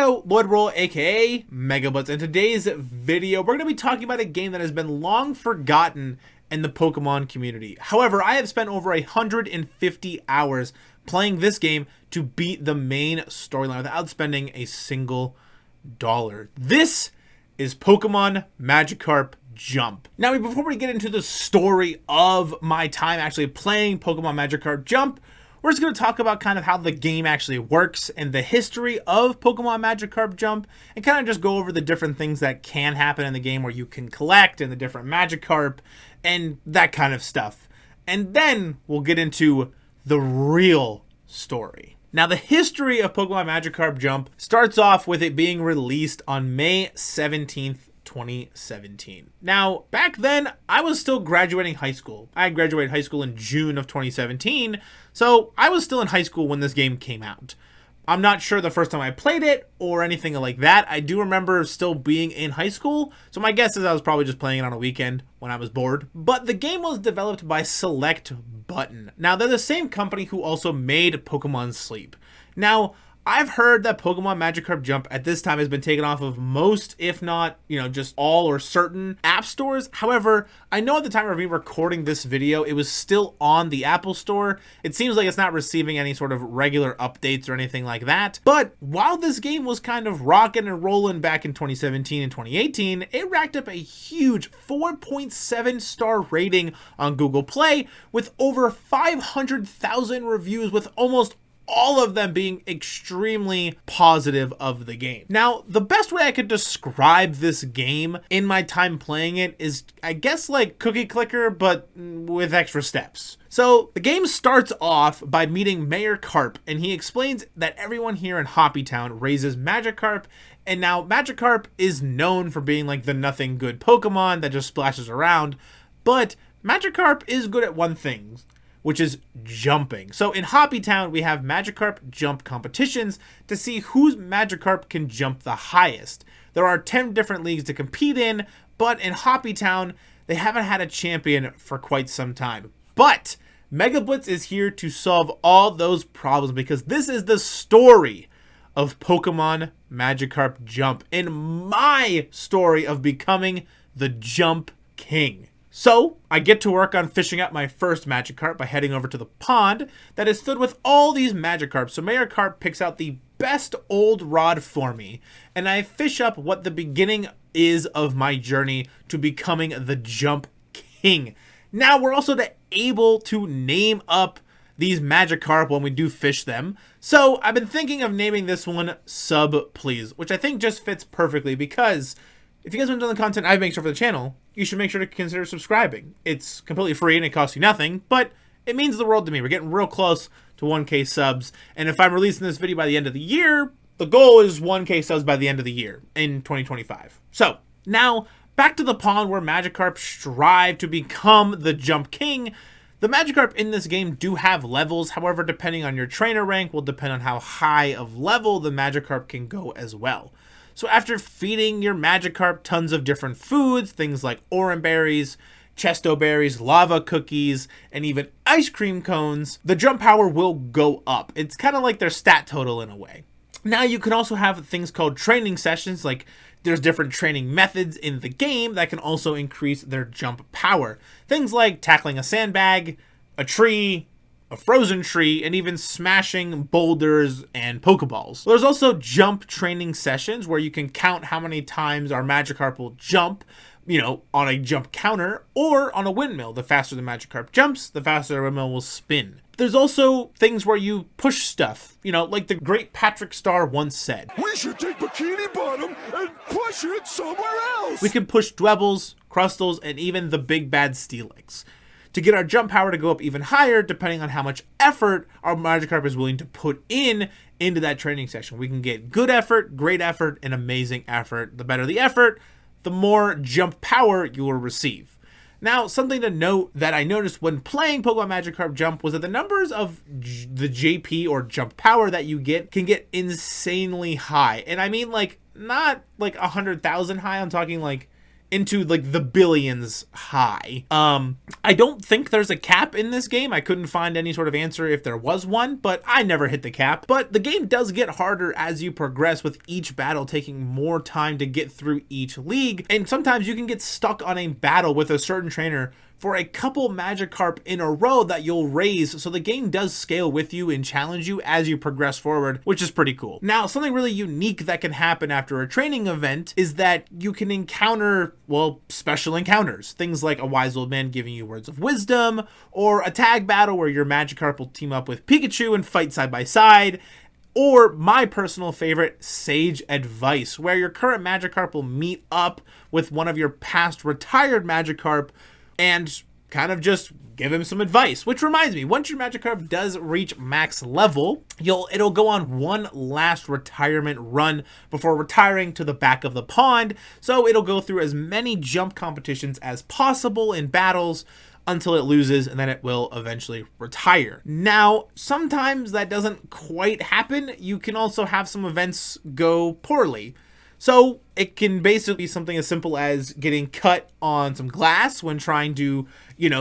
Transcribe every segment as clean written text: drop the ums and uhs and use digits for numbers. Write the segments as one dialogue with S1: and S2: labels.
S1: Yo, Lloyd Ruhl, aka MegaBlitzz. In today's video, we're going to be talking about a game that has been long forgotten in the Pokemon community. However, I have spent over 150 hours playing this game to beat the main storyline without spending a single dollar. This is Pokemon Magikarp Jump. Now, before we get into the story of my time actually playing Pokemon Magikarp Jump, we're just going to talk about kind of how the game actually works and the history of Pokemon Magikarp Jump, and kind of just go over the different things that can happen in the game where you can collect and the different Magikarp and that kind of stuff. And then we'll get into the real story. Now, the history of Pokemon Magikarp Jump starts off with it being released on May 17th, 2017. Now, back then, I was still graduating high school. I graduated high school in June of 2017, so I was still in high school when this game came out. I'm not sure the first time I played it or anything like that. I do remember still being in high school, so my guess is I was probably just playing it on a weekend when I was bored. But the game was developed by Select Button. Now, they're the same company who also made Pokemon Sleep. Now, I've heard that Pokemon Magikarp Jump at this time has been taken off of most, if not, just all or certain app stores. However, I know at the time of me recording this video, it was still on the Apple Store. It seems like it's not receiving any sort of regular updates or anything like that. But while this game was kind of rocking and rolling back in 2017 and 2018, it racked up a huge 4.7 star rating on Google Play with over 500,000 reviews, with almost all of them being extremely positive of the game. Now, the best way I could describe this game in my time playing it is, I guess, like Cookie Clicker, but with extra steps. So the game starts off by meeting Mayor Carp, and he explains that everyone here in Hoppytown raises Magikarp, and now Magikarp is known for being like the nothing good Pokemon that just splashes around, but Magikarp is good at one thing, which is jumping. So in Hoppytown, we have Magikarp Jump competitions to see whose Magikarp can jump the highest. There are 10 different leagues to compete in, but in Hoppytown, they haven't had a champion for quite some time. But MegaBlitzz is here to solve all those problems, because this is the story of Pokemon Magikarp Jump and my story of becoming the Jump King. So, I get to work on fishing out my first Magikarp by heading over to the pond that is filled with all these Magikarps. So Mayor Carp picks out the best old rod for me, and I fish up what the beginning is of my journey to becoming the Jump King. Now, we're also able to name up these Magikarp when we do fish them. So, I've been thinking of naming this one Sub Please, which I think just fits perfectly, because if you guys want to know the content I make sure for the channel, you should make sure to consider subscribing. It's completely free and it costs you nothing, but it means the world to me. We're getting real close to 1K subs, and if I'm releasing this video by the end of the year, the goal is 1K subs by the end of the year in 2025. So, now, back to the pond where Magikarp strive to become the Jump King. The Magikarp in this game do have levels, however, depending on your trainer rank will depend on how high of level the Magikarp can go as well. So after feeding your Magikarp tons of different foods, things like oran berries, chesto berries, lava cookies, and even ice cream cones, the jump power will go up. It's kind of like their stat total in a way. Now you can also have things called training sessions, like there's different training methods in the game that can also increase their jump power. Things like tackling a sandbag, a tree, a frozen tree, and even smashing boulders and Pokeballs. There's also jump training sessions where you can count how many times our Magikarp will jump, on a jump counter or on a windmill. The faster the Magikarp jumps, the faster the windmill will spin. There's also things where you push stuff, like the great Patrick Star once said, "We should take Bikini Bottom and push it somewhere else." We can push Dwebbles, Crustles, and even the big bad Steelix to get our jump power to go up even higher, depending on how much effort our Magikarp is willing to put into that training session. We can get good effort, great effort, and amazing effort. The better the effort, the more jump power you will receive. Now, something to note that I noticed when playing Pokemon Magikarp Jump was that the numbers of the JP or jump power that you get can get insanely high. And I mean, not like 100,000 high, I'm talking like into like the billions high. I don't think there's a cap in this game. I couldn't find any sort of answer if there was one, but I never hit the cap. But the game does get harder as you progress, with each battle taking more time to get through each league. And sometimes you can get stuck on a battle with a certain trainer for a couple Magikarp in a row that you'll raise, so the game does scale with you and challenge you as you progress forward, which is pretty cool. Now, something really unique that can happen after a training event is that you can encounter, well, special encounters. Things like a wise old man giving you words of wisdom, or a tag battle where your Magikarp will team up with Pikachu and fight side by side, or my personal favorite, Sage Advice, where your current Magikarp will meet up with one of your past retired Magikarp and kind of just give him some advice. Which reminds me, once your Magikarp does reach max level, it'll go on one last retirement run before retiring to the back of the pond. So it'll go through as many jump competitions as possible in battles until it loses, and then it will eventually retire. Now, sometimes that doesn't quite happen. You can also have some events go poorly. So it can basically be something as simple as getting cut on some glass when trying to,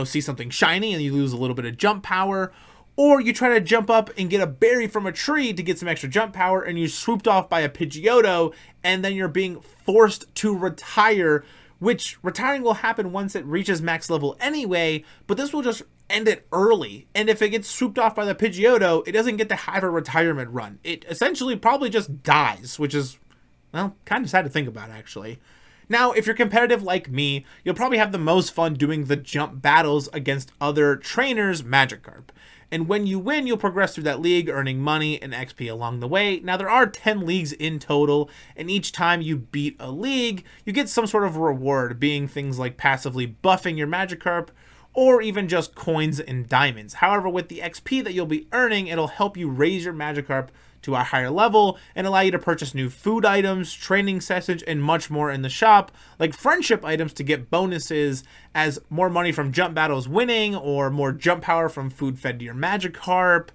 S1: see something shiny and you lose a little bit of jump power. Or you try to jump up and get a berry from a tree to get some extra jump power and you're swooped off by a Pidgeotto, and then you're being forced to retire, which retiring will happen once it reaches max level anyway, but this will just end it early. And if it gets swooped off by the Pidgeotto, it doesn't get to have a retirement run. It essentially probably just dies, which is, well, kind of sad to think about, actually. Now, if you're competitive like me, you'll probably have the most fun doing the jump battles against other trainers' Magikarp. And when you win, you'll progress through that league, earning money and XP along the way. Now, there are 10 leagues in total, and each time you beat a league, you get some sort of reward, being things like passively buffing your Magikarp, or even just coins and diamonds. However, with the XP that you'll be earning, it'll help you raise your Magikarp to a higher level and allow you to purchase new food items, training sessions, and much more in the shop, like friendship items to get bonuses as more money from jump battles winning, or more jump power from food fed to your Magikarp,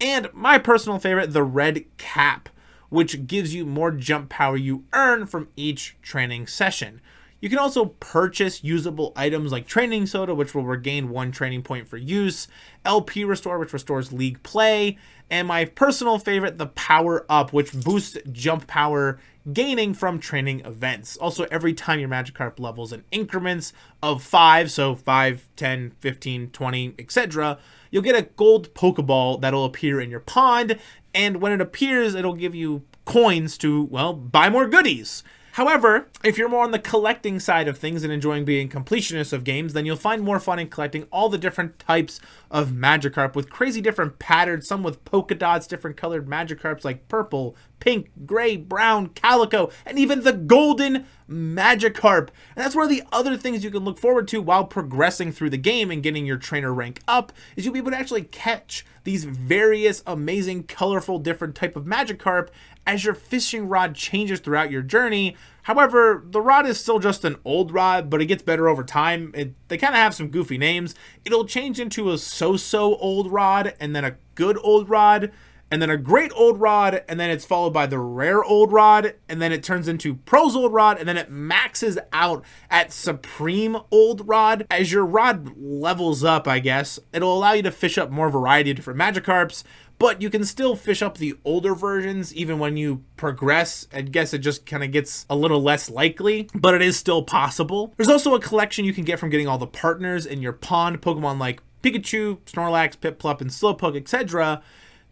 S1: and my personal favorite, the red cap, which gives you more jump power you earn from each training session. You can also purchase usable items like training soda, which will regain 1 training point for use, LP restore, which restores league play, and my personal favorite, the power up, which boosts jump power gaining from training events. Also, every time your Magikarp levels in increments of 5, so 5, 10, 15, 20, etc., you'll get a gold Pokeball that'll appear in your pond, and when it appears, it'll give you coins to, well, buy more goodies. However, if you're more on the collecting side of things and enjoying being completionist of games, then you'll find more fun in collecting all the different types of Magikarp with crazy different patterns, some with polka dots, different colored Magikarps like purple, pink, gray, brown, calico, and even the golden Magikarp. And that's one of the other things you can look forward to while progressing through the game and getting your trainer rank up, is you'll be able to actually catch these various amazing, colorful, different type of Magikarp as your fishing rod changes throughout your journey. However, the rod is still just an old rod, but it gets better over time. They kind of have some goofy names. It'll change into a so-so old rod, and then a good old rod, and then a great old rod, and then it's followed by the rare old rod, and then it turns into Pro's old rod, and then it maxes out at Supreme old rod. As your rod levels up, I guess, it'll allow you to fish up more variety of different Magikarps, but you can still fish up the older versions even when you progress. I guess it just kind of gets a little less likely, but it is still possible. There's also a collection you can get from getting all the partners in your pond, Pokemon like Pikachu, Snorlax, Piplup, and Slowpoke, etc.,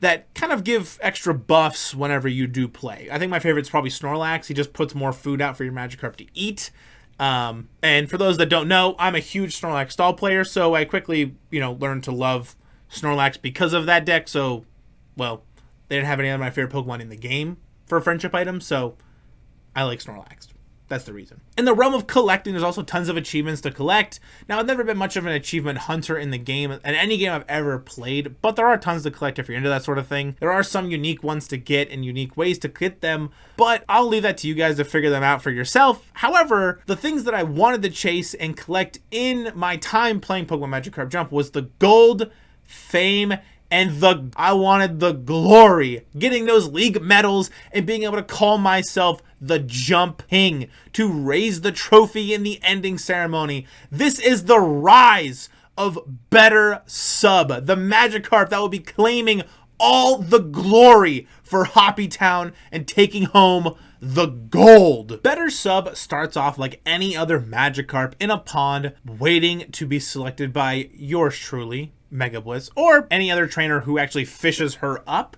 S1: that kind of give extra buffs whenever you do play. I think my favorite is probably Snorlax. He just puts more food out for your Magikarp to eat. And for those that don't know, I'm a huge Snorlax stall player, so I quickly, learned to love Snorlax because of that deck. So, well, they didn't have any of my favorite Pokemon in the game for friendship items, so I like Snorlax. That's the reason. In the realm of collecting, there's also tons of achievements to collect. Now, I've never been much of an achievement hunter in the game, in any game I've ever played, but there are tons to collect if you're into that sort of thing. There are some unique ones to get and unique ways to get them, but I'll leave that to you guys to figure them out for yourself. However, the things that I wanted to chase and collect in my time playing Pokemon Magikarp Jump was the gold, fame, And I wanted the glory, getting those league medals and being able to call myself the Jump King to raise the trophy in the ending ceremony. This is the rise of Better Sub, the Magikarp that will be claiming all the glory for Hoppy Town and taking home the gold. Better Sub starts off like any other Magikarp in a pond waiting to be selected by yours truly, MegaBlitzz, or any other trainer who actually fishes her up.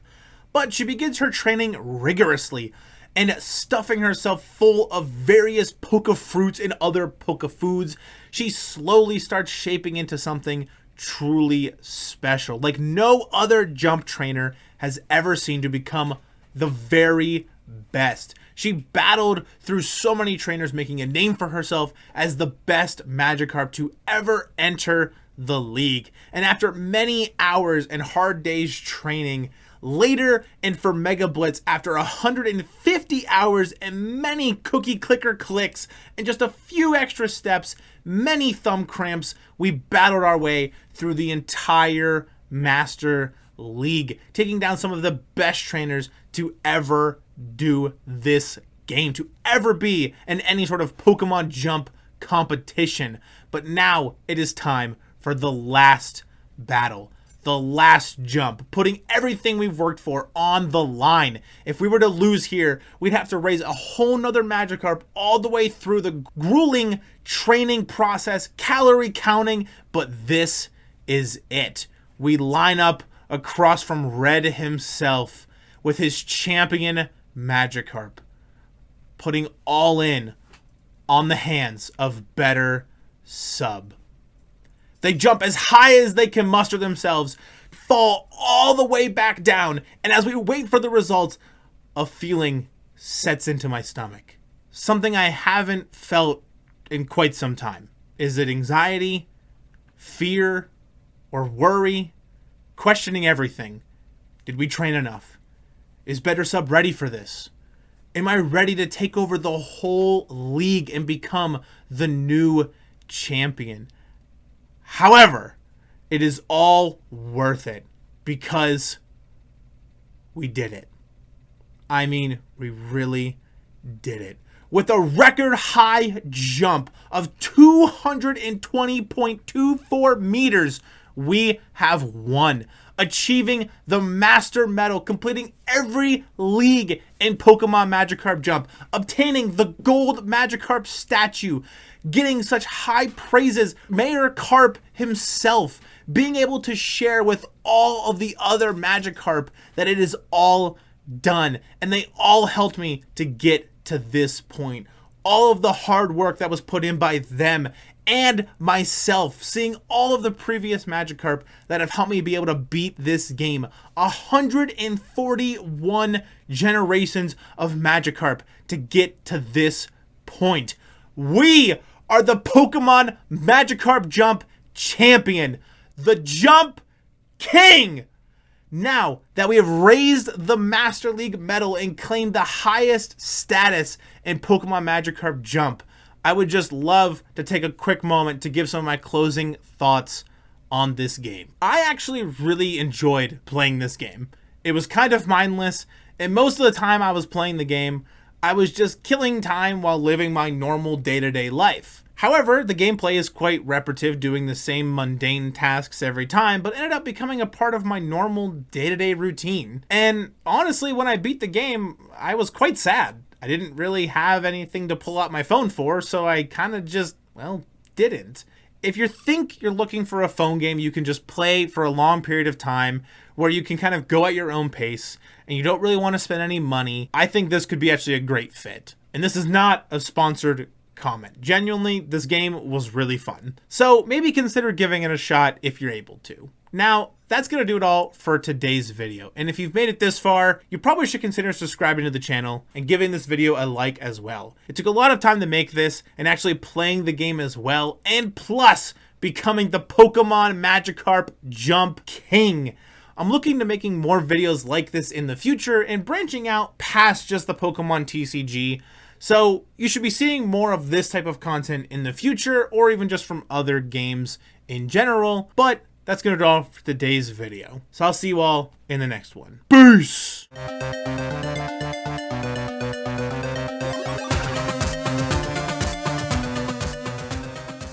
S1: But she begins her training rigorously and stuffing herself full of various Poke Fruits and other Poke Foods. She slowly starts shaping into something truly special, like no other jump trainer has ever seen, to become the very best. She battled through so many trainers, making a name for herself as the best Magikarp to ever enter the league. And after many hours and hard days training, later and for MegaBlitzz, after 150 hours and many cookie clicker clicks and just a few extra steps, many thumb cramps, we battled our way through the entire Master League, taking down some of the best trainers to ever do this game, to ever be in any sort of Pokemon Jump competition. But now it is time for the last battle, the last jump, putting everything we've worked for on the line. If we were to lose here, we'd have to raise a whole nother Magikarp all the way through the grueling training process, calorie counting, but this is it. We line up across from Red himself with his champion Magikarp, putting all in on the hands of Better Sub. They jump as high as they can muster themselves, fall all the way back down, and as we wait for the results, a feeling sets into my stomach. Something I haven't felt in quite some time. Is it anxiety, fear, or worry? Questioning everything. Did we train enough? Is Better Sub ready for this? Am I ready to take over the whole league and become the new champion? However, it is all worth it because we did it. I mean, we really did it. With a record high jump of 220.24 meters, we have won, achieving the Master Medal, completing every league in Pokemon Magikarp Jump, obtaining the gold Magikarp statue, getting such high praises, Mayor Carp himself being able to share with all of the other Magikarp that it is all done, and they all helped me to get to this point. All of the hard work that was put in by them and myself, seeing all of the previous Magikarp that have helped me be able to beat this game. 141 generations of Magikarp to get to this point. We are the Pokemon Magikarp Jump champion, the Jump King. Now that we have raised the Master League medal and claimed the highest status in Pokemon Magikarp Jump, I would just love to take a quick moment to give some of my closing thoughts on this game. I actually really enjoyed playing this game. It was kind of mindless, and most of the time I was playing the game, I was just killing time while living my normal day-to-day life. However, the gameplay is quite repetitive, doing the same mundane tasks every time, but ended up becoming a part of my normal day-to-day routine. And honestly, when I beat the game, I was quite sad. I didn't really have anything to pull out my phone for, so I kind of just, well, didn't. If you think you're looking for a phone game you can just play for a long period of time, where you can kind of go at your own pace, and you don't really want to spend any money, I think this could be actually a great fit. And this is not a sponsored comment. Genuinely, this game was really fun. So maybe consider giving it a shot if you're able to. Now, that's going to do it all for today's video. And if you've made it this far, you probably should consider subscribing to the channel and giving this video a like as well. It took a lot of time to make this and actually playing the game as well, and plus becoming the Pokemon Magikarp Jump King. I'm looking to making more videos like this in the future and branching out past just the Pokemon TCG. So you should be seeing more of this type of content in the future, or even just from other games in general. But that's going to do all for today's video. So I'll see you all in the next one. Peace!